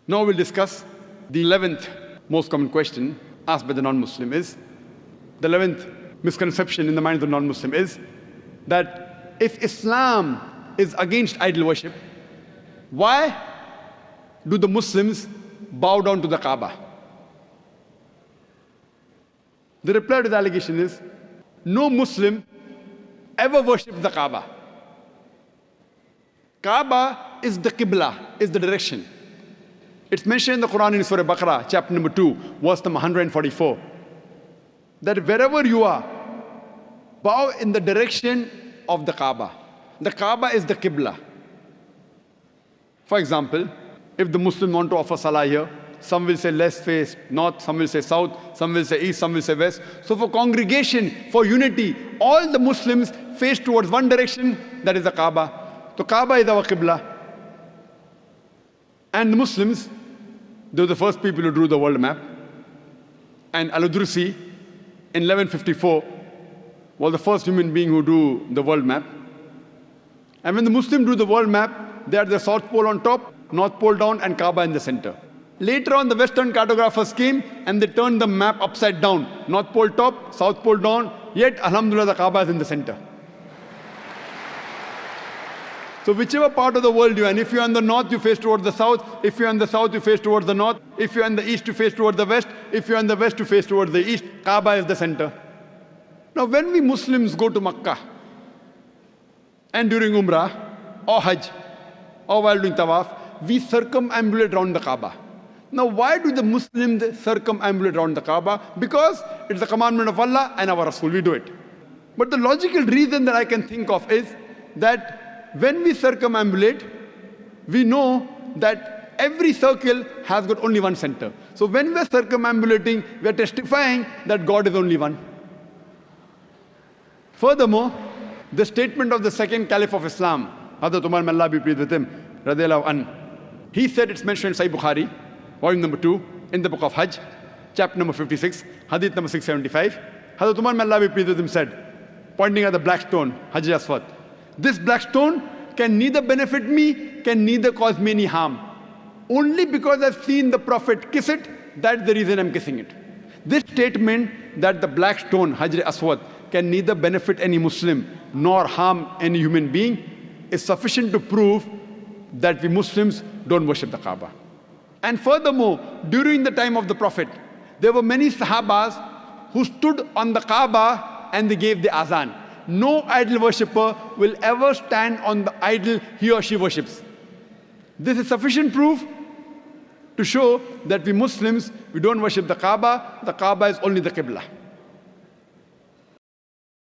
Now we'll discuss the 11th most common question asked by the non-Muslim is, the 11th misconception in the mind of the non-Muslim is that if Islam is against idol worship, why do the Muslims bow down to the Kaaba? The reply to the allegation is, no Muslim ever worshipped the Kaaba. Kaaba is the Qibla, is the direction. It's mentioned in the Quran in Surah Baqarah, chapter number 2, verse number 144, that wherever you are, bow in the direction of the Kaaba. The Kaaba is the Qibla. For example, if the Muslim want to offer salah here, some will say let's face north, some will say south, some will say east, some will say west. So for congregation, for unity, all the Muslims face towards one direction, that is the Kaaba. So Kaaba is our Qibla. And the Muslims, they were the first people who drew the world map. And Al-Udrusi, in 1154, was the first human being who drew the world map. And when the Muslim drew the world map, they had the South Pole on top, North Pole down, and Kaaba in the center. Later on, the Western cartographers came and they turned the map upside down. North Pole top, South Pole down, yet Alhamdulillah the Kaaba is in the center. So whichever part of the world you are in, if you are in the north, you face towards the south. If you are in the south, you face towards the north. If you are in the east, you face towards the west. If you are in the west, you face towards the east. Kaaba is the center. Now when we Muslims go to Makkah, and during Umrah, or Hajj, or while doing Tawaf, we circumambulate around the Kaaba. Now why do the Muslims circumambulate around the Kaaba? Because it's the commandment of Allah and our Rasul, we do it. But the logical reason that I can think of is that when we circumambulate, we know that every circle has got only one center. So when we are circumambulating, we are testifying that God is only one. Furthermore, the statement of the second Caliph of Islam, Hazrat Umar, may Allah be pleased with him, radiyallahu anhu, he said, it's mentioned in Sahih Bukhari, volume number 2, in the book of Hajj, chapter number 56, Hadith number 675. Hazrat Umar, may Allah be pleased with him, said, pointing at the black stone, Hajar Aswad, this black stone can neither benefit me, can neither cause me any harm. Only because I've seen the Prophet kiss it, that's the reason I'm kissing it. This statement that the black stone, Hajar Aswad, can neither benefit any Muslim nor harm any human being is sufficient to prove that we Muslims don't worship the Kaaba. And furthermore, during the time of the Prophet, there were many Sahabas who stood on the Kaaba and they gave the azan. No idol worshipper will ever stand on the idol he or she worships. This is sufficient proof to show that we Muslims, we don't worship the Kaaba is only the Qibla.